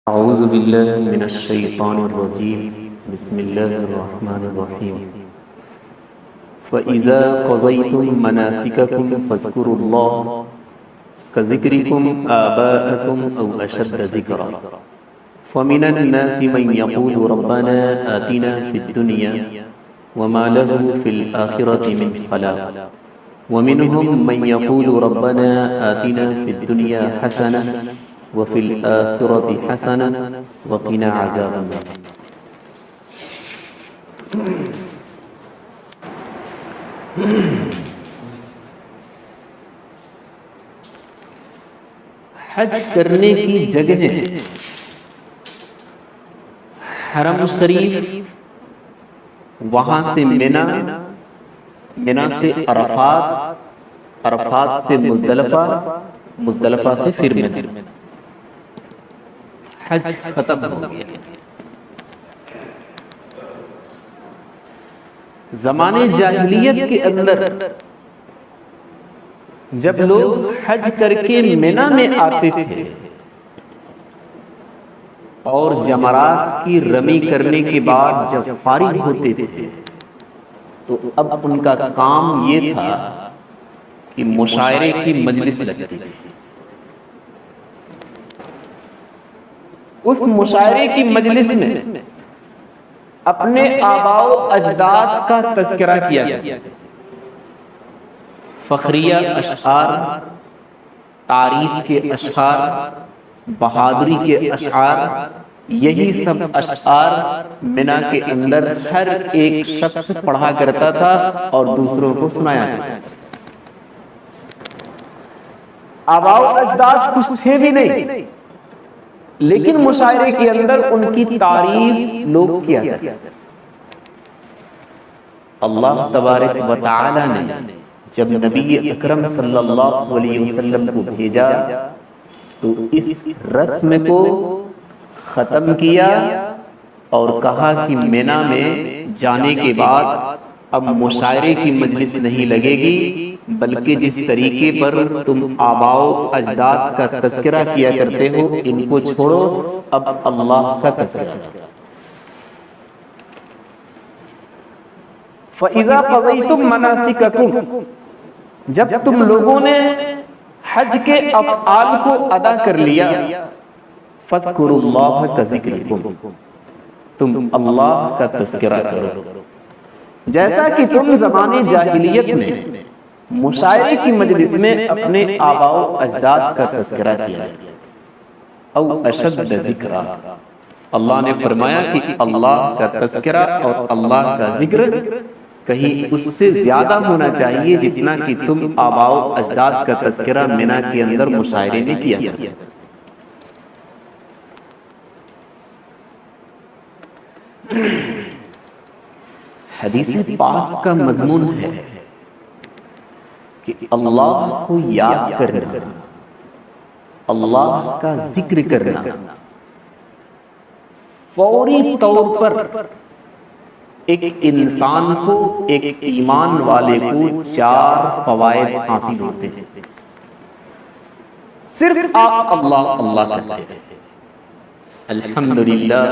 أعوذ بالله من الشيطان الرجيم بسم الله الرحمن الرحيم فإذا قضيتم مناسككم فاذكروا الله كذكركم آباءكم أو أشد ذكرا فمن الناس من يقول ربنا آتنا في الدنيا وما له في الآخرة من خلاق ومنهم من يقول ربنا آتنا في الدنيا حسنة وفي الآخرة حسنة وقنا عذاب النار۔ حج کرنے کی جگہیں حرم شریف، وہاں سے منا سے عرفات، عرفات سے مزدلفہ، مزدلفہ سے پھر منا۔ حج ختم ہو گیا۔ زمانے جاہلیت کے اندر جب لوگ حج کر کے منا میں آتے تھے اور جمرات کی رمی کرنے کے بعد جب فارغ ہوتے تھے تو اب ان کا کام یہ تھا کہ مشاعرے کی مجلس لگتی تھی۔ اس مشاعرے کی مجلس میں اپنے آباء و اجداد کا تذکرہ کیا گیا۔ فخریہ اشعار، تعریف کے اشعار، بہادری کے اشعار، یہی سب اشعار منا کے اندر ہر ایک شخص پڑھا کرتا تھا اور دوسروں کو سنایا کرتا تھا۔ آباء و اجداد کچھ تھے بھی نہیں، لیکن مشاعرے کے اندر ان کی تعریف لوگ کیا کرتے تھے۔ اللہ تبارک و تعالی نے جب نبی اکرم صلی اللہ علیہ وسلم کو بھیجا تو اس رسم کو ختم کیا اور کہا کہ منا میں جانے کے بعد اب مشاعرے کی مجلس نہیں لگے گی، بلکہ جس طریقے پر تم آباء و اجداد کا تذکرہ کیا کرتے ہو ان کو چھوڑو، اب اللہ کا تذکرہ۔ فَإِذَا قَضَيْتُم مَّنَاسِكَكُمْ، جب تم لوگوں نے حج کے افعال کو ادا کر لیا، فَاذْكُرُوا اللَّهَ كَذِكْرِكُمْ، تم اللہ کا تذکرہ کرو، جیسا کہ تم زمانے جاہلیت میں مشاعرے کی مجلس میں اپنے آباء و اجداد کا تذکرہ کیا، او اشد ذکرا۔ اللہ نے فرمایا کہ اللہ کا تذکرہ اور اللہ کا ذکر کہیں اس سے زیادہ ہونا چاہیے جتنا کہ تم آباء و اجداد کا تذکرہ منا کے اندر مشاعرے میں کیا۔ حدیث پاک کا مضمون ہے کہ اللہ کو یاد کرنا، اللہ کا ذکر کرنا فوری طور پر ایک انسان کو، ایک ایمان والے کو 4 فوائد حاصل ہوتے ہیں۔ صرف آپ اللہ اللہ کہتے ہیں، الحمدللہ،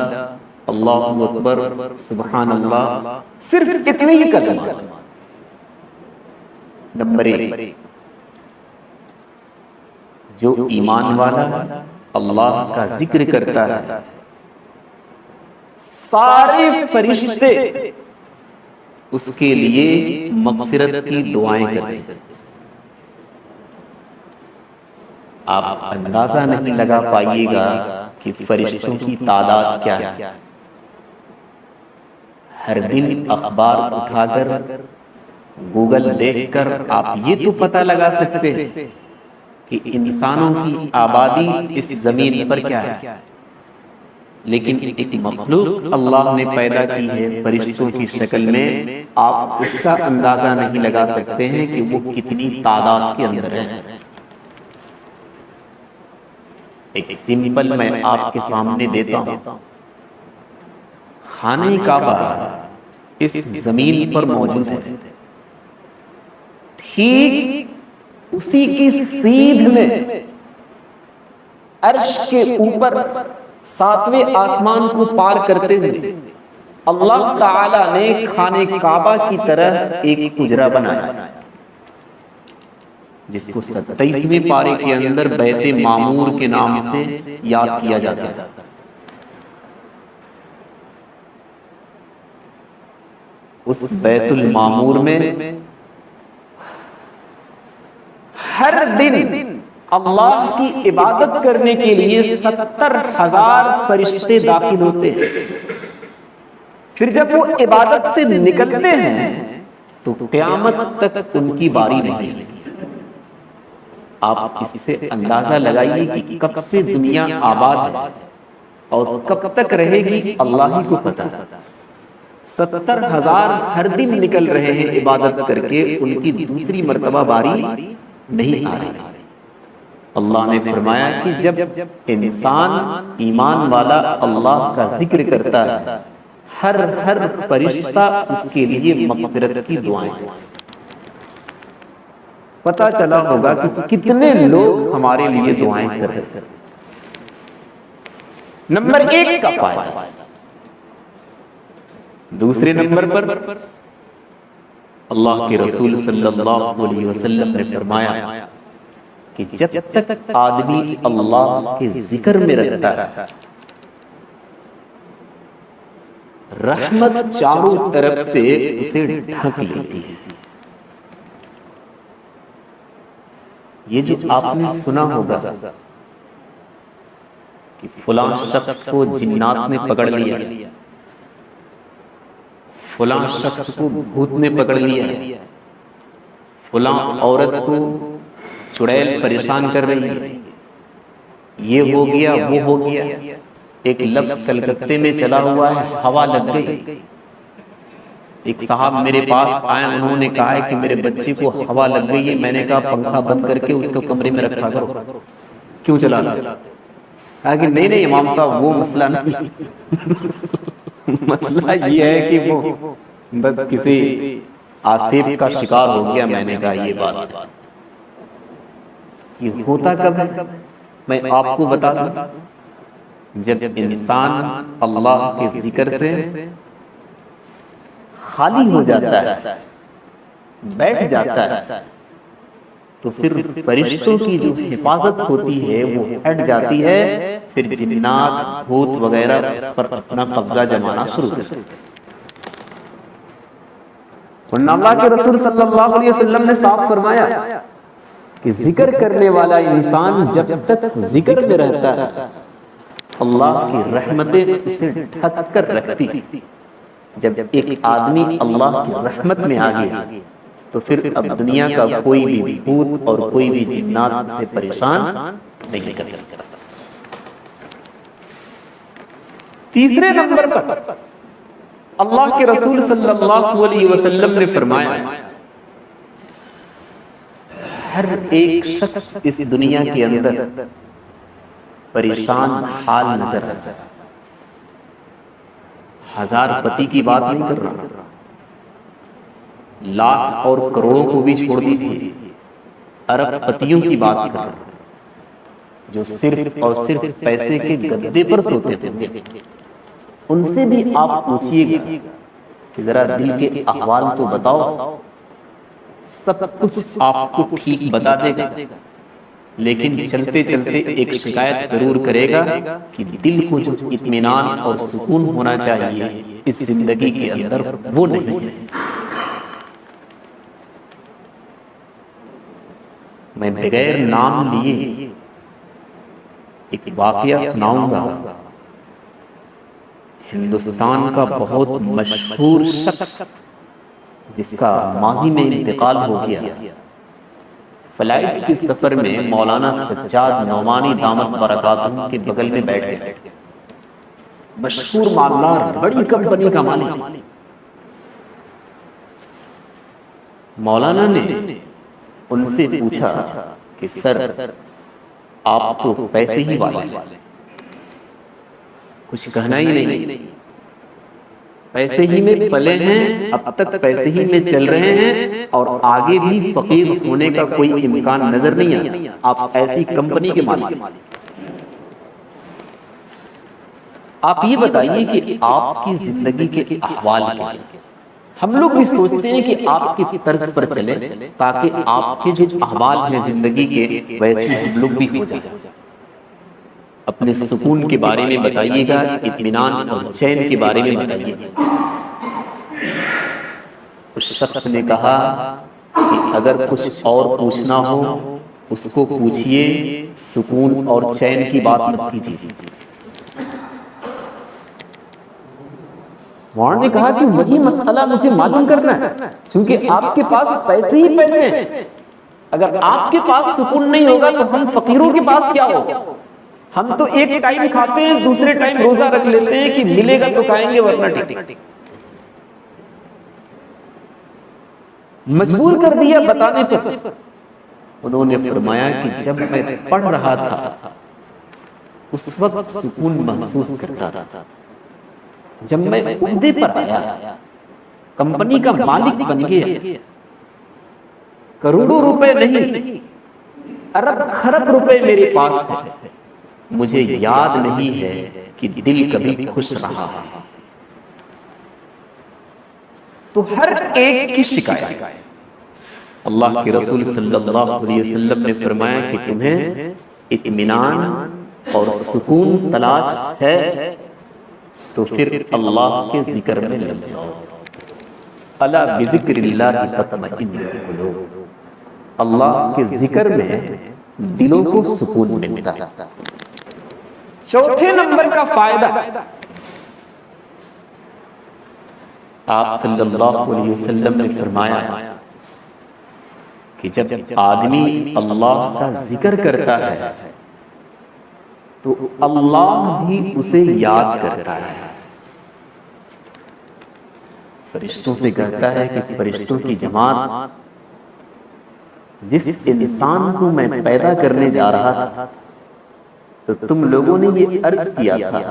اللہ اکبر، سبحان اللہ، صرف اتنے ہی کلمات۔ نمبر 1، جو ایمان والا اللہ کا ذکر کرتا ہے سارے فرشتے اس کے لیے مغفرت کی دعائیں کرتے ہیں۔ آپ اندازہ نہیں لگا پائیے گا کہ فرشتوں کی تعداد کیا ہے۔ ہر دن اخبار اٹھا کر، گوگل دیکھ کر آپ یہ تو پتہ لگا سکتے ہیں کہ انسانوں کی آبادی اس زمین پر کیا ہے، لیکن ایک مخلوق اللہ نے پیدا کی ہے فرشتوں کی شکل میں، آپ اس کا اندازہ نہیں لگا سکتے ہیں کہ وہ کتنی تعداد کے اندر ہے۔ ایک سمپل میں آپ کے سامنے دیتا ہوں، خانہ کعبہ اس زمین پر موجود ہے، ٹھیک اسی کی سیدھ میں عرش کے اوپر ساتویں آسمان کو پار کرتے ہوئے اللہ تعالی نے خانہ کعبہ کی طرح ایک حجرہ بنایا جس کو 27ویں پارے کے اندر بیت معمور کے نام سے یاد کیا جاتا ہے۔ اس بیت المعمور میں ہر دن اللہ کی عبادت کرنے کے لیے 70,000 فرشتے داخل ہوتے ہیں۔ پھر جب وہ عبادت سے نکلتے ہیں تو قیامت تک ان کی باری نہیں ہے۔ آپ اس سے اندازہ لگائیے کہ کب سے دنیا آباد ہے اور کب تک رہے گی، اللہ ہی کو پتہ۔ 70,000 ہر دن نکل رہے ہیں عبادت کر کے، ان کی دوسری مرتبہ باری نہیں آ رہی۔ اللہ نے فرمایا کہ جب انسان ایمان والا اللہ کا ذکر کرتا ہے، ہر فرشتہ اس کے لیے مغفرت کی دعائیں کرتا ہے۔ پتہ چلا ہوگا کہ کتنے لوگ ہمارے لیے دعائیں کر رہے ہیں۔ نمبر 1 کا فائدہ۔ دوسرے نمبر پر اللہ کے رسول صلی اللہ علیہ وسلم نے فرمایا کہ جب تک آدمی اللہ کے ذکر میں رہتا ہے، رحمت چاروں طرف سے اسے ڈھک لیتی ہے۔ یہ جو آپ نے سنا ہوگا کہ فلاں شخص کو جنات نے پکڑ لیا، فلاں شخص کو بھوت نے پکڑ لیا، فلاں عورت کو چڑیل پریشان کر رہی ہے، یہ ہو گیا وہ ہو گیا۔ ایک لفظ کلکتے میں چلا ہوا ہے، ہوا لگ گئی۔ ایک صاحب میرے پاس آئے، انہوں نے کہا ہے کہ میرے بچے کو ہوا لگ گئی ہے۔ میں نے کہا پنکھا بند کر کے اس کو کمرے میں رکھا کرو۔ کیوں چلاتے؟ کہا کہ نہیں امام صاحب وہ مسئلہ نہیں، مسئلہ یہ ہے کہ وہ بس کسی آسیب کا شکار ہو گیا۔ میں نے کہا یہ بات یہ ہوتا کب ہے؟ میں آپ کو بتا دوں، جب انسان اللہ کے ذکر سے خالی ہو جاتا ہے، بیٹھ جاتا ہے، تو پھر فرشتوں کی جو حفاظت ہوتی ہے وہ ہٹ جاتی ہے، پھر جنات بھوت وغیرہ اس پر اپنا قبضہ جمانا شروع کرتے ہیں۔ ورنہ اللہ کے رسول صلی اللہ علیہ وسلم نے صاف فرمایا کہ ذکر کرنے والا انسان جب تک ذکر میں رہتا ہے، اللہ کی رحمتیں اسے ڈھک کر رکھتی۔ جب ایک آدمی اللہ کی رحمت میں آ گیا تو پھر اب دنیا کا کوئی بھی بھوت اور کوئی بھی جنات سے پریشان نہیں کر سکتا۔ تیسرے نمبر پر اللہ کے رسول صلی اللہ علیہ وسلم نے فرمایا ہر ایک شخص اس دنیا کے اندر پریشان حال نظر آتا ہے۔ 1000 پتی کی بات نہیں کر رہا، لاکھ اور کروڑوں کو بھی چھوڑ دی تھی، ارب پتیوں کی بات کر رہا جو صرف اور صرف پیسے کے گدے پر سوتے تھے۔ ان سے بھی آپ پوچھئے گا کہ ذرا دل کے احوال تو بتاؤ، سب کچھ آپ کو ٹھیک بتا دے گا، لیکن چلتے چلتے ایک شکایت ضرور کرے گا کہ دل کو جو اطمینان اور سکون ہونا چاہیے اس زندگی کے اندر وہ نہیں ہے۔ میں بغیر نام لیے ایک واقعہ سناؤں گا۔ ہندوستان کا بہت مشہور شخص جس کا ماضی میں انتقال ہو گیا، فلائٹ کے سفر میں مولانا سجاد نعمانی دامت برکاتہ کے بغل میں بیٹھ گئے۔ مشہور مالدار، بڑی کمپنی کا مالک۔ مولانا نے ان سے پوچھا کہ سر آپ تو پیسے ہی والے، کچھ کہنا ہی نہیں، پیسے ہی میں پلے ہیں، اب تک پیسے ہی میں چل رہے ہیں اور آگے بھی فقیر ہونے کا کوئی امکان نظر نہیں آتا، آپ ایسی کمپنی کے مالک۔ آپ یہ بتائیے کہ آپ کی زندگی کے احوال کیا ہیں؟ ہم لوگ بھی سوچتے ہیں کہ آپ کی طرز پر چلیں تاکہ آپ کے جو احوال ہیں زندگی کے ویسے ہم لوگ بھی ہو جائیں۔ اپنے سکون کے بارے میں بتائیے گا، اطمینان اور چین کے بارے میں بتائیے گا۔ اس شخص نے کہا کہ اگر کچھ اور پوچھنا ہو اس کو پوچھئے، سکون اور چین کی بات مت کیجیے۔ مولانا نے کہا کہ وہی مسئلہ مجھے معلوم کرنا ہے، چونکہ آپ کے پاس پیسے ہی پیسے ہیں۔ اگر آپ کے پاس سکون نہیں ہوگا تو ہم فقیروں کے پاس کیا ہوگا؟ ہم تو ایک ٹائم کھاتے ہیں، دوسرے ٹائم روزہ رکھ لیتے ہیں کہ ملے گا تو کھائیں گے ورنہ ٹھیک۔ مجبور کر دیا بتانے پر۔ انہوں نے فرمایا کہ جب میں پڑھ رہا تھا اس وقت سکون محسوس کرتا تھا، جب میں عہدے پر آیا، کمپنی کا مالک بن گیا، کروڑوں روپے نہیں ارب خرب روپے میرے پاس ہے، مجھے یاد نہیں ہے کہ دل کبھی خوش رہا۔ تو ہر ایک کی شکایت، اللہ کے رسول صلی اللہ علیہ وسلم نے فرمایا کہ تمہیں اطمینان اور سکون تلاش ہے تو پھر اللہ کے ذکر میں لگ جاؤ۔ الا بذکر اللہ تطمئن القلوب، اللہ کے ذکر میں دلوں کو سکون ملتا ہے۔ چوتھے نمبر کا فائدہ، آپ صلی اللہ علیہ وسلم نے فرمایا کہ جب آدمی اللہ کا ذکر کرتا ہے تو اللہ بھی اسے یاد کرتا ہے۔ فرشتوں سے کہتا ہے کہ فرشتوں کی جماعت، جس انسان کو میں پیدا کرنے جا رہا تھا تو تم لوگوں نے یہ عرض کیا تھا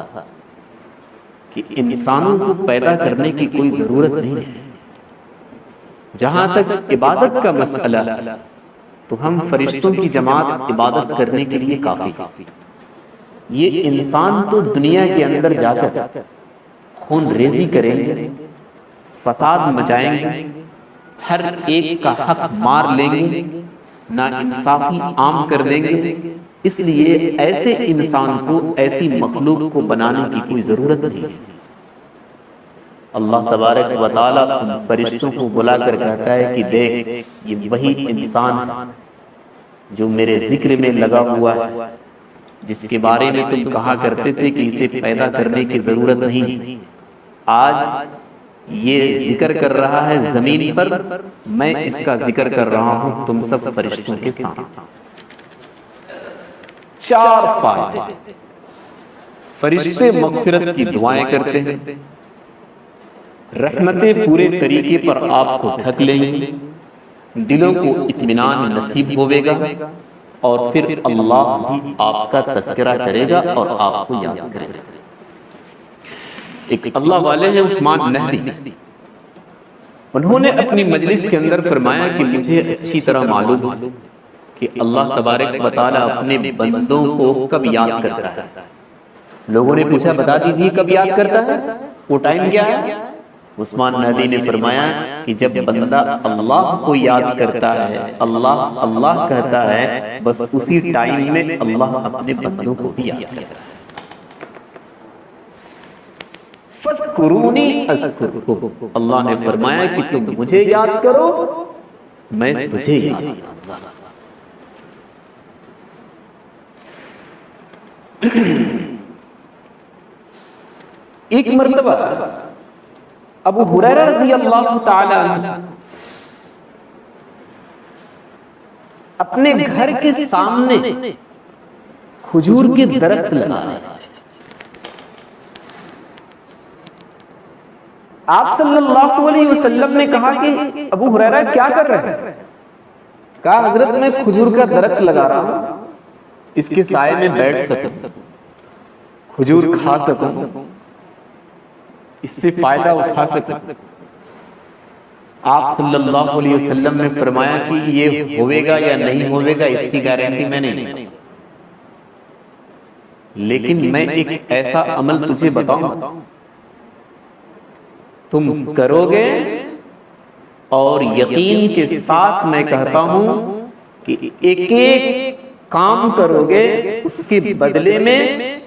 کہ انسانوں کو پیدا کرنے کی کوئی ضرورت نہیں ہے۔ جہاں تک عبادت کا مسئلہ تو ہم فرشتوں کی جماعت عبادت کرنے کے لیے کافی۔ یہ انسان تو دنیا کے اندر جا کر خون ریزی کریں گے، فساد مچائیں گے، ہر ایک کا حق مار لیں گے، ناانصافی عام کر دیں گے۔ اس لیے ایسے انسان کو، ایسی مخلوق کو بنانے کی کوئی ضرورت نہیں ہے۔ اللہ تبارک و تعالیٰ ان فرشتوں کو بلا کر کہتا ہے کہ دیکھ، یہ وہی انسان جو میرے ذکر میں لگا ہوا ہے، جس کے بارے میں تم کہا کرتے تھے کہ اسے پیدا کرنے کی ضرورت نہیں، آج یہ ذکر کر رہا ہے زمین پر، میں اس کا ذکر کر رہا ہوں تم سب فرشتوں کے سامنے۔ چار فائدے، فرشتے مغفرت کی دعائیں کرتے ہیں، رحمتیں پورے طریقے پر آپ کو ڈھک لیں گے، دلوں کو اطمینان نصیب ہوے گا، اور پھر اللہ بھی آپ کا تذکرہ کرے گا اور آپ کو یاد کرے گا۔ ایک اللہ والے ہیں عثمان نہدی، انہوں نے اپنی مجلس کے اندر فرمایا کہ مجھے اچھی طرح معلوم ہے کہ اللہ تبارک و تعالیٰ اپنے بندوں کو کب یاد کرتا ہے۔ لوگوں نے پوچھا بتا دیجیے کب یاد کرتا ہے، وہ ٹائم کیا ہے؟ عثمان نہدی نے فرمایا کہ جب بندہ اللہ کو یاد کرتا ہے، اللہ اللہ کہتا ہے، بس اسی ٹائم میں اللہ اپنے بندوں کو بھی یاد کرتا ہے۔ فَاذْكُرُونِي أَذْكُرْكُمْ، اللہ نے فرمایا کہ تم مجھے یاد کرو، میں تجھے یاد کروں گا۔ ایک مرتبہ ابو ہریرہ رضی اللہ تعالی عنہ اپنے گھر کے سامنے کھجور کے درخت لگا رہے ہیں۔ آپ صلی اللہ علیہ وسلم نے کہا کہ ابو ہریرہ کیا کر رہے ہیں؟ کہا حضرت میں کھجور کا درخت لگا رہا ہوں، اس کے سائے میں بیٹھ سکوں، کھجور کھا سکوں، اس سے فائدہ اٹھا سکوں۔ آپ صلی اللہ علیہ وسلم نے فرمایا کہ یہ ہوئے گا یا نہیں ہوئے گا اس کی گارنٹی میں نہیں۔ لیکن میں ایک ایسا عمل تجھے بتاؤں، تم کرو گے اور یقین کے ساتھ میں کہتا ہوں کہ ایک ایک کام کرو گے اس کے بدلے میں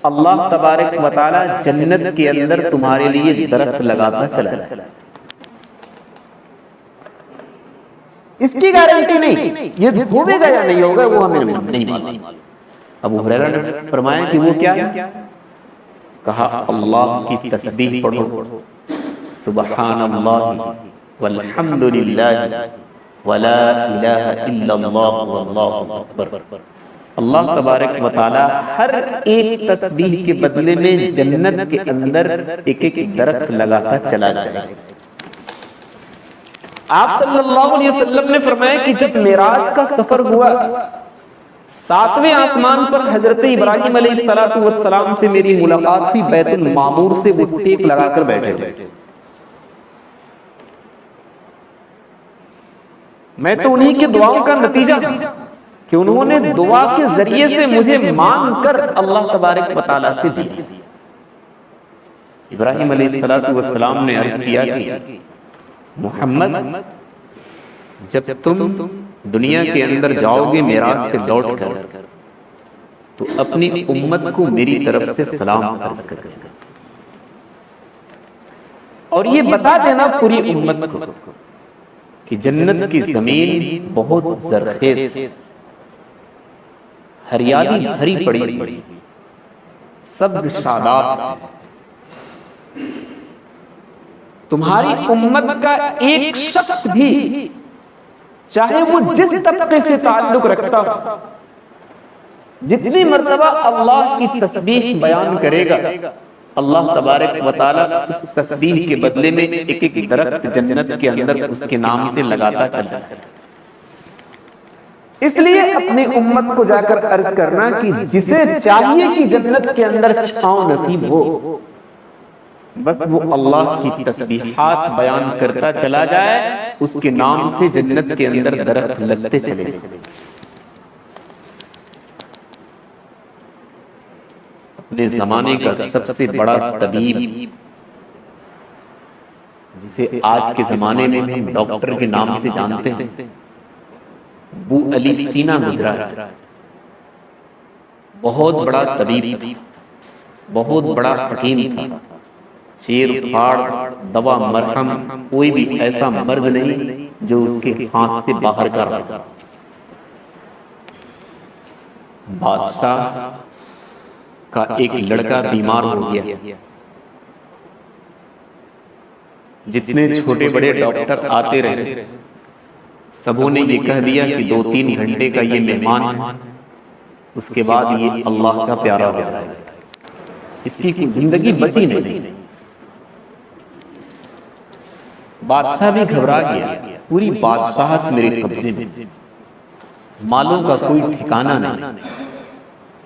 اللہ تبارک و تعالی جنت کے اندر تمہارے لیے درخت لگاتا چلا جائے۔ اس کی گارنٹی نہیں، یہ ہوگا یا نہیں ہوگا وہ ہمیں نہیں معلوم۔ ابو ہریرہ نے فرمایا کہ وہ کیا؟ کہا اللہ کی تسبیح پڑھو، سبحان اللہ والحمد للہ ولا الہ الا اللہ واللہ اکبر۔ اللہ تبارک و تعالی ہر ایک تسبیح کے بدلے میں جنت کے اندر ایک ایک درخت لگاتا چلا جائے۔ آپ صلی اللہ علیہ وسلم نے فرمایا کہ جب معراج کا سفر ہوا، 7ویں آسمان پر حضرت ابراہیم علیہ السلام سے میری ملاقات ہوئی، بیت المعمور سے وہ ٹیک لگا کر بیٹھے ہوئے۔ میں تو انہی کی دعاؤں کا نتیجہ ہوں کہ انہوں نے دعا کے ذریعے سے مجھے مانگ کر اللہ تبارک و تعالیٰ سے دیا۔ ابراہیم علیہ السلام نے عرض کیا کہ محمد جب تم دنیا کے اندر جاؤ گے معراج سے لوٹ کر تو اپنی امت کو میری طرف سے سلام عرض کر، اور یہ بتا دینا پوری امت کو کہ جنت کی زمین بہت زرخیز، ہریالی بھری پڑی، سبز شاداب، تمہاری امت کا ایک شخص بھی چاہے وہ جس طبقے سے تعلق رکھتا ہو، جتنی مرتبہ اللہ کی تسبیح بیان کرے گا، اللہ تبارک و تعالیٰ اس تسبیح کے بدلے میں ایک ایک درخت جنت کے اندر اس کے نام سے لگاتا چلا۔ اس لیے اپنی امت کو جا کر عرض کرنا کہ جسے چاہیے کہ جنت کے اندر چھاؤں نصیب ہو، بس وہ اللہ کی تسبیحات بیان کرتا چلا جائے، اس کے نام سے جنت کے اندر درخت لگتے چلے جائیں۔ اپنے زمانے کا سب سے بڑا طبیب، جسے آج کے زمانے میں ہم ڈاکٹر کے نام سے جانتے ہیں، ابو علی سینا گزرا ہے۔ بہت بڑا طبیب، بہت بڑا حکیم تھا۔ چیر پھاڑ دوا مرہم کوئی بھی ایسا مرض نہیں جو اس کے ہاتھ سے باہر کا رہا۔ بادشاہ کا ایک لڑکا بیمار ہو گیا، جتنے چھوٹے بڑے ڈاکٹر آتے رہے سبوں نے یہ کہہ دیا کہ 2-3 گھنٹے کا یہ مہمان ہے، اس کے بعد یہ اللہ کا پیارا ہو جائے گا، اس کی کوئی زندگی بچی نہیں۔ بادشاہ بھی گھبرا گیا، پوری بادشاہت میرے قبضے میں، مالوں کا کوئی ٹھکانہ نہیں،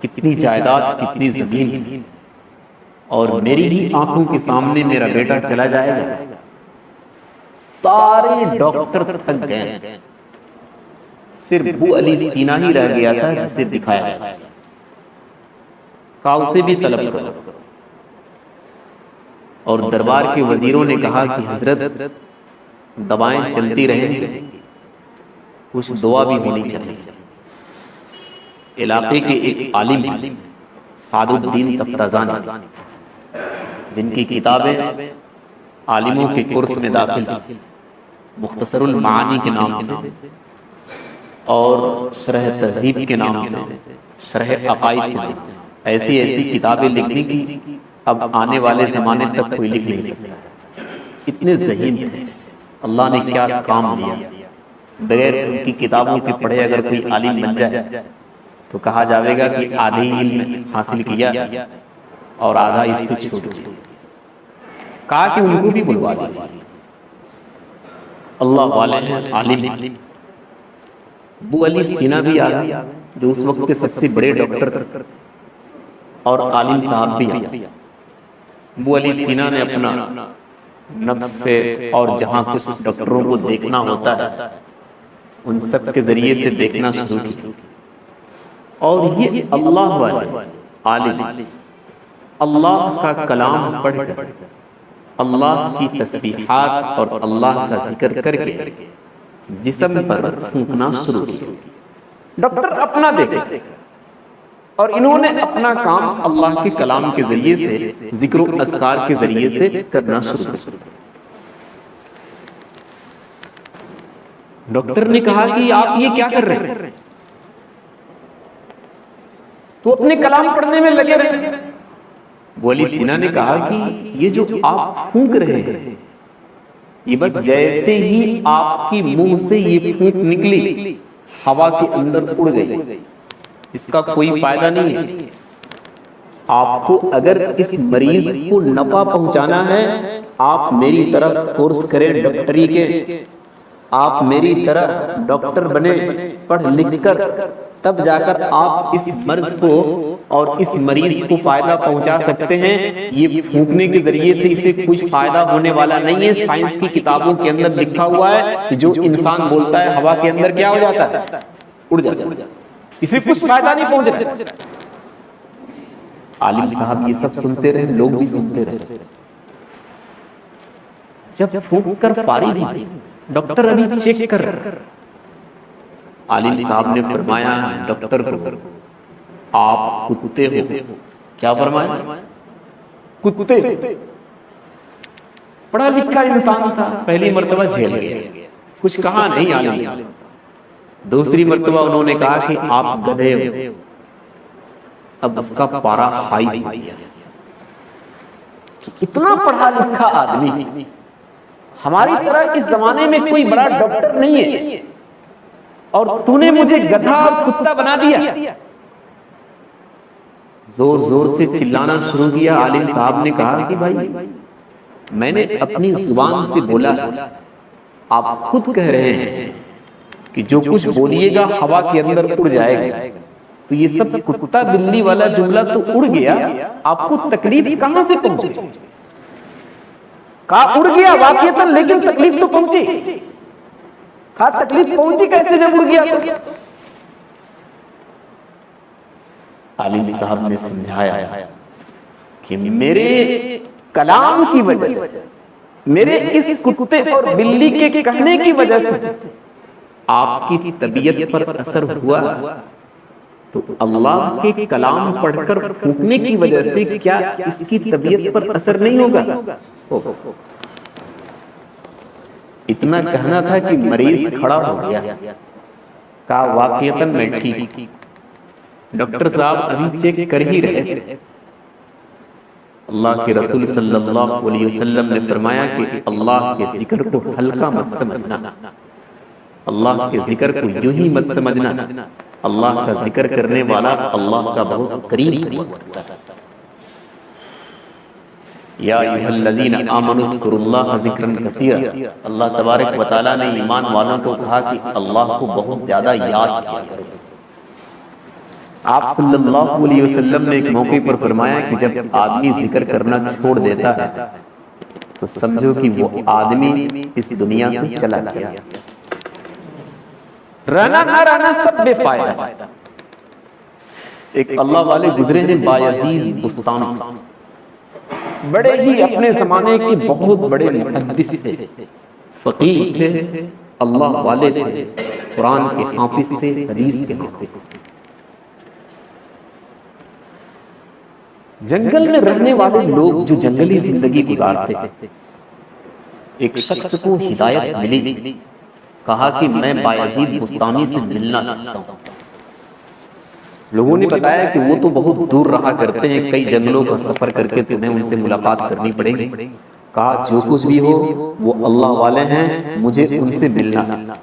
کتنی جائیداد، کتنی زمین، اور میری ہی آنکھوں کے سامنے میرا بیٹا چلا جائے گا۔ سارے ڈاکٹر تھک گئے، صرف ابو علی سینا ہی رہ گیا تھا جسے دکھایا گیا، کہا اسے بھی طلب کرو۔ اور دربار کے وزیروں نے کہا کہ حضرت دوائیں چلتی رہیں، کچھ دعا بھی ہونی چاہیے۔ علاقے کے ایک عالم سعد الدین تفتازانی، جن کی کتابیں عالموں کے کورس میں داخل ہیں، مختصر المعانی کے نام سے اور شرح تہذیب کے نام سے، شرح عقائد کے نام سے، ایسی ایسی کتابیں لکھنے کی اب آنے والے زمانے تک کوئی لکھ نہیں سکتا، اتنے ذہین تھے۔ اللہ نے کیا کام دیا، بغیر ان کی کتابوں کے پڑھے اگر کوئی عالم بن جائے تو کہا جاوے گا کہ آدھی علم حاصل کیا اور آدھا اس سے چھوٹ گیا۔ کہا کہ ان کو بھی بلوا دیا، اللہ والے ہیں، عالم ہیں۔ ابو علی سینا بھی آ گیا، جو اس وقت کے سب سے بڑے ڈاکٹر تھے اور عالم صاحب بھی آ گیا۔ ابو علی سینا نے اپنا نفس سے اور جہاں کچھ ڈاکٹروں کو دیکھنا ہوتا ہے ان سب کے ذریعے سے دیکھنا شروع کیا، اور یہ اللہ والے عالم اللہ کا کلام پڑھ کر، اللہ کی تسبیحات اور اللہ کا ذکر کر کے جسم پر پھونکنا شروع کیا۔ ڈاکٹر اپنا دیکھے اور انہوں نے اپنا کام اللہ کے کلام کے ذریعے سے، ذکر و اذکار کے ذریعے سے کرنا شروع کیا۔ ڈاکٹر نے کہا کہ آپ یہ کیا کر رہے ہیں؟ تو اپنے کلام پڑھنے میں لگے رہے۔ ولی سینا نے کہا کہ یہ جو آپ پھونک رہے ہیں، یہ بس جیسے ہی آپ کی منہ سے یہ پھونک نکلی ہوا کے اندر اڑ گئی، اس کا کوئی فائدہ نہیں ہے۔ آپ کو اگر اس مریض کو نفع پہنچانا ہے، آپ میری طرح کورس کریں ڈاکٹری کے، آپ میری طرح ڈاکٹر بنے پڑھ لکھ کر، تب جا کر آپ اس مرض کو اور اس مریض کو فائدہ پہنچا سکتے ہیں۔ یہ پھونکنے کے ذریعے سے اسے کچھ فائدہ ہونے والا نہیں ہے۔ سائنس کی کتابوں کے اندر لکھا ہوا ہے کہ جو انسان بولتا ہے ہوا کے اندر کیا ہو جاتا ہے؟ اڑ جاتا ہے، اسے کچھ فائدہ نہیں پہنچ رہا۔ عالم صاحب یہ سب سنتے رہے، لوگ بھی سنتے رہے۔ جب پھونک کر فارغ ہوئی، ڈاکٹر ابھی چیک کر رہا۔ عالم صاحب نے فرمایا ڈاکٹر کو، آپ کتے ہو۔ کیا فرمایا؟ کتے۔ پڑھا لکھا انسان تھا، پہلی مرتبہ جھیل گیا، کچھ کہا نہیں عالم صاحب۔ دوسری مرتبہ انہوں نے کہا کہ آپ گدھے ہو۔ اب اس کا پارا ہائی ہو گیا کہ اتنا پڑھا لکھا آدمی، ہماری طرح اس زمانے میں کوئی بڑا ڈاکٹر نہیں ہے، اور تو نے مجھے گدھا اور کتا بنا دیا۔ زور زور سے چلانا شروع کیا۔ عالم صاحب نے کہا کہ بھائی میں نے اپنی زبان سے بولا، آپ خود کہہ رہے ہیں کہ جو کچھ بولیے گا ہوا کے اندر اڑ جائے گا، تو یہ سب کتا بلی والا جملہ تو اڑ گیا، آپ کو تکلیف کہاں سے پہنچی؟ کہا اڑ گیا واقعتاً، لیکن تکلیف تو پہنچی۔ کہا تکلیف پہنچی کیسے جب اڑ گیا؟ عالم صاحب نے سمجھایا کہ میرے کلام کی وجہ سے، میرے اس کتے اور بلی کے کہنے کی وجہ سے آپ کی طبیعت پر اثر ہوا، تو اللہ کے کلام پڑھ کر پھونکنے کی وجہ سے کیا اس کی طبیعت پر اثر نہیں ہوگا؟ اتنا کہنا تھا کہ مریض کھڑا ہو گیا۔ کہا واقعتاً میں ٹھیک۔ ڈاکٹر صاحب ابھی چیک کر ہی رہے تھے، اللہ کے رسول صلی اللہ علیہ وسلم نے فرمایا کہ اللہ کے ذکر کو ہلکا مت سمجھنا، اللہ کے ذکر کو یوں ہی مت سمجھنا، اللہ کا ذکر کرنے والا اللہ کا بہت قریب ہوتا ہے۔ یا ایھا الذین آمنوا اذکروا اللہ ذکرا کثیرا، اللہ تبارک و تعالیٰ نے ایمان والوں کو کہا کہ اللہ کو بہت زیادہ یاد کیا کرو۔ آپ صلی اللہ علیہ وسلم نے ایک موقع پر فرمایا کہ جب آدمی ذکر کرنا چھوڑ دیتا ہے تو سمجھو کہ وہ آدمی اس دنیا سے چلا گیا۔ رہنا نہ رہنا سب بے فائدہ۔ ایک اللہ والے گزرے ہیں بایزید بستانی، بڑے ہی اپنے زمانے کے بہت بڑے محدث تھے، فقیہ تھے، اللہ والے تھے، قرآن کے حافظ تھے، حدیث کے حافظ تھے۔ جنگل میں رہنے والے لوگ جو جنگلی زندگی گزارتے تھے، ایک شخص کو ہدایت ملی، کہا کہ میں بایزید بستانی سے ملنا چاہتا ہوں۔ لوگوں نے بتایا کہ وہ تو بہت دور رہا کرتے ہیں، کئی جنگلوں کا سفر کر کے تمہیں ان سے ملاقات کرنی پڑے گی۔ کہا جو کچھ بھی ہو وہ اللہ والے ہیں، مجھے ان سے ملنا۔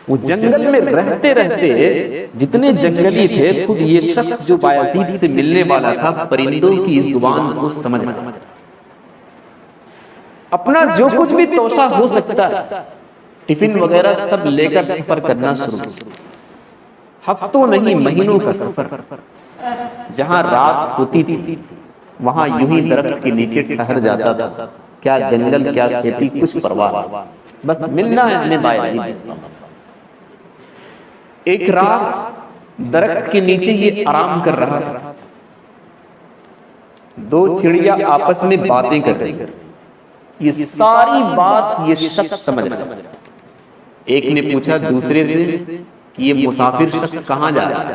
وہ جنگل میں رہتے رہتے جتنے جنگلی تھے، خود یہ شخص جو بایزید سے ملنے والا تھا پرندوں کی زبان کو سمجھا، اپنا جو کچھ بھی توشہ ہو سکتا ٹفن وغیرہ سب لے کر سفر کرنا شروع کیا۔ ہفتوں نہیں مہینوں کا سفر، جہاں رات ہوتی تھی وہاں یوں ہی درخت کے نیچے ٹھہر جاتا تھا، کیا جنگل کیا کھیتی کچھ پرواہ، بس ملنا ہے ہمیں بایزید۔ ایک رات درخت کے نیچے یہ آرام کر رہا تھا، دو چڑیا آپس میں باتیں کر رہی ہیں، یہ ساری بات یہ شخص سمجھ رہا ہے۔ ایک نے پوچھا دوسرے سے کہ یہ مسافر شخص کہاں جا رہا ہے؟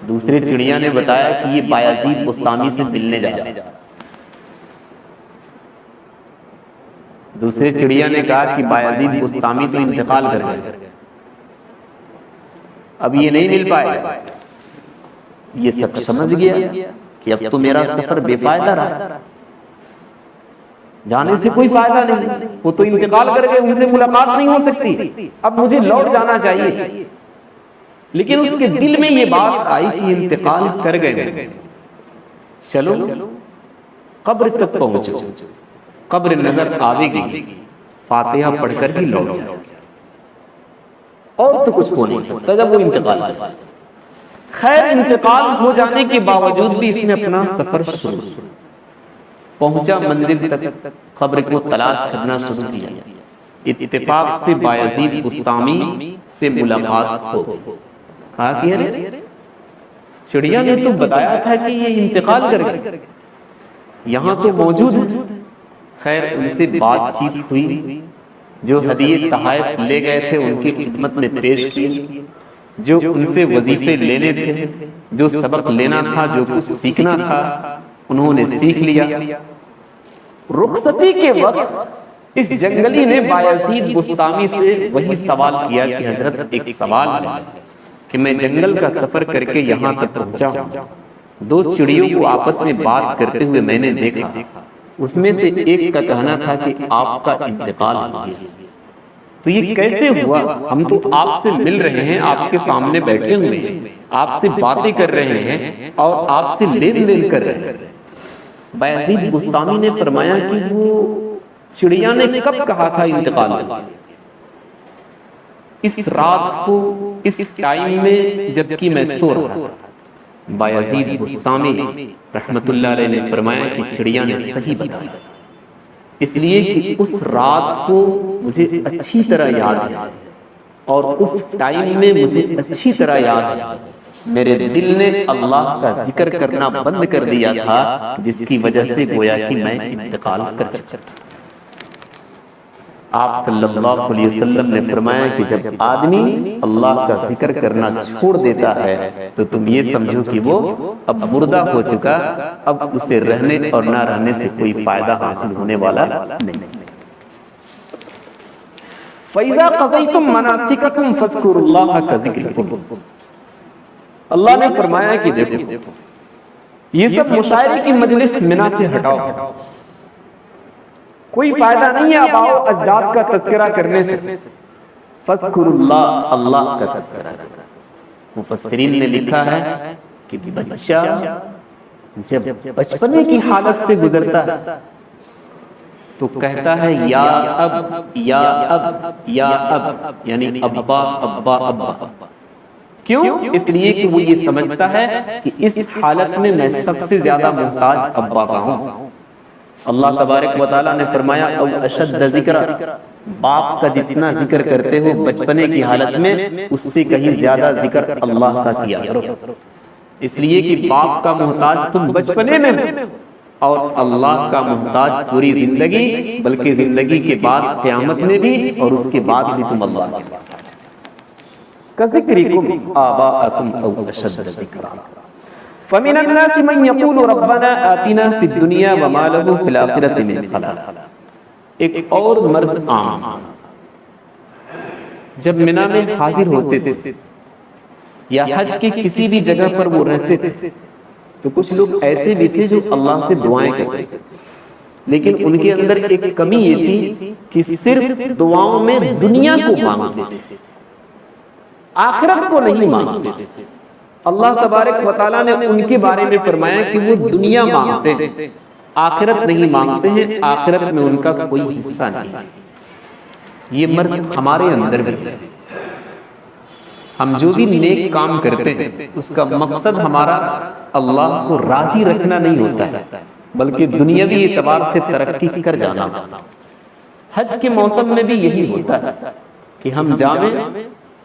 دوسرے چڑیا نے بتایا کہ یہ بایزید بسطامی سے ملنے جا رہا ہے۔ دوسرے چڑیا نے کہا کہ بایزید بسطامی تو انتقال کر گئے، اب یہ نہیں مل پائے گا۔ یہ سب سمجھ گیا کہ اب تو میرا سفر بے فائدہ رہا، جانے سے کوئی فائدہ نہیں، وہ تو انتقال کر گئے، ان سے ملاقات نہیں ہو سکتی، اب مجھے لوٹ جانا چاہیے۔ لیکن اس کے دل میں یہ بات آئی کہ انتقال کر گئے، چلو قبر تک پہنچو، قبر نظر آوے گی، فاتحہ پڑھ کر ہی لوٹ جاؤ، اور تو کچھ ہو نہیں سکتا جب وہ انتقال کر گئے۔ خیر انتقال ہو جانے کے باوجود بھی اس نے اپنا سفر شروع پہنچا، منزل تک قبر کو تلاش کرنا شروع کیا۔ اتفاق سے بایزید بسطامی سے ملاقات ہو گئی۔ کہا کہ ارے چڑیا نے تو بتایا تھا کہ یہ انتقال کر گئے، یہاں تو موجود ہے۔ خیر ان سے بات چیت ہوئی، جو ہدیے تحائف لے گئے تھے ان کی خدمت میں پیش کیے، جو ان سے وظیفے لینے تھے، جو سبق لینا تھا، جو کچھ سیکھنا تھا انہوں نے سیکھ لیا۔ رخصتی کے وقت اس جنگلی نے بایزید بسطامی سے وہی سوال کیا کہ حضرت ایک سوال ہے کہ میں جنگل کا سفر کر کے یہاں تک پہنچا ہوں، دو چڑیوں کو آپس میں بات کرتے ہوئے میں نے دیکھا، اس میں سے ایک کا کہنا تھا کہ آپ کا انتقال ہو گیا، تو یہ کیسے ہوا؟ ہم تو آپ سے مل رہے ہیں، آپ کے سامنے بیٹھے ہوئے ہیں، آپ سے باتیں کر رہے ہیں اور آپ سے لین دین کر رہے ہیں۔ بایزید بسطامی نے فرمایا کہ وہ چڑیا نے کب کہا تھا انتقال ہو؟ اس رات کو اس ٹائم میں جبکہ میں سو رہا تھا۔ بایزید بسطامی رحمت اللہ علیہ نے فرمایا کہ چڑیا نے صحیح بتایا، اس لیے کہ اس رات کو مجھے اچھی طرح یاد ہے اور اس ٹائم میں مجھے اچھی طرح یاد ہے میرے دل نے اللہ کا ذکر کرنا بند کر دیا تھا، جس کی وجہ سے گویا کہ میں انتقال کر چکا تھا۔ آپ صلی اللہ علیہ وسلم نے فرمایا کہ جب آدمی اللہ کا ذکر کرنا چھوڑ دیتا ہے تو تم یہ سمجھو کہ وہ اب مردہ ہو چکا، اب اسے رہنے اور نہ رہنے سے کوئی فائدہ حاصل ہونے والا نہیں۔ فَإِذَا قَضَيْتُم مَنَاسِكَكُمْ فَاذْكُرُوا اللَّهَ كَذِكْرِكُمْ۔ اللہ نے فرمایا کہ دیکھو یہ سب مشاعرے کی مجلس منا سے ہٹاؤ، کوئی فائدہ نہیں ہے اب آؤ اجداد کا تذکرہ کرنے سے، فَاذْكُرُوا اللَّهَ، اللہ کا تذکرہ کرنا۔ مفسرین نے لکھا ہے کہ بچہ جب بچپنے کی حالت سے گزرتا ہے تو کہتا ہے یا اب یا اب یا اب، یعنی ابا ابا ابا۔ کیوں؟ اس لیے کہ وہ یہ سمجھتا ہے کہ اس حالت میں میں سب سے زیادہ محتاج ابا کا ہوں۔ اللہ تبارک و تعالیٰ نے فرمایا او اشد ذکر، باپ کا جتنا ذکر کرتے ہو بچپنے کی حالت میں اس سے کہیں زیادہ ذکر اللہ کا کیا کرو، اس لیے کہ باپ کا محتاج تم بچپنے میں ہو اور اللہ کا محتاج پوری زندگی، بلکہ زندگی کے بعد قیامت میں بھی اور اس کے بعد بھی تم اللہ کے محتاج۔ کذکرکم آباءکم او اشد ذکرا فمن الناس من یقول ربنا آتنا فی الدنیا وما له فی الآخرۃ من خلاق۔ ایک اور مرض عام، جب منا میں حاضر ہوتے تھے یا حج کی کسی بھی جگہ پر وہ رہتے تھے تو کچھ لوگ ایسے بھی تھے جو اللہ سے دعائیں کرتے تھے، لیکن ان کے اندر ایک کمی یہ تھی کہ صرف دعاؤں میں دنیا کو مانگتے تھے، آخرت کو نہیں مانگتے تھے۔ اللہ تبارک و تعالیٰ نے ان کے بارے میں فرمایا کہ وہ دنیا مانگتے ہیں، آخرت نہیں مانگتے ہیں، آخرت میں ان کا کوئی حصہ نہیں۔ یہ مرض ہمارے اندر بھی ہے۔ ہم جو بھی نیک کام کرتے ہیں اس کا مقصد ہمارا اللہ کو راضی رکھنا نہیں ہوتا ہے، بلکہ دنیاوی اعتبار سے ترقی کر جانا ہوتا ہے۔ حج کے موسم میں بھی یہی ہوتا ہے کہ ہم جاویں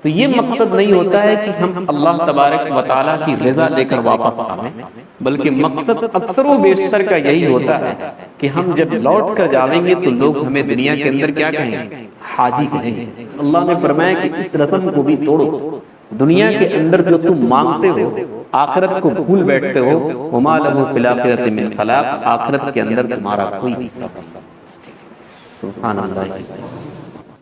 تو یہ مقصد نہیں ہوتا ہے کہ ہم اللہ تبارک و تعالیٰ کی رضا لے کر واپس آئیں، بلکہ مقصد اکثر و بیشتر کا یہی ہوتا ہے کہ ہم جب لوٹ کر جاویں گے تو لوگ ہمیں دنیا کے اندر کیا کہیں گے؟ حاجی کہیں گے۔ اللہ نے فرمایا کہ اس رسم کو بھی توڑو، دنیا کے اندر جو تم مانگتے ہو آخرت کو بھول بیٹھتے ہو، وما لہ فی الآخرۃ من خلاق، آخرت کے اندر تمہارا کوئی حصہ نہیں۔ سبحان اللہ۔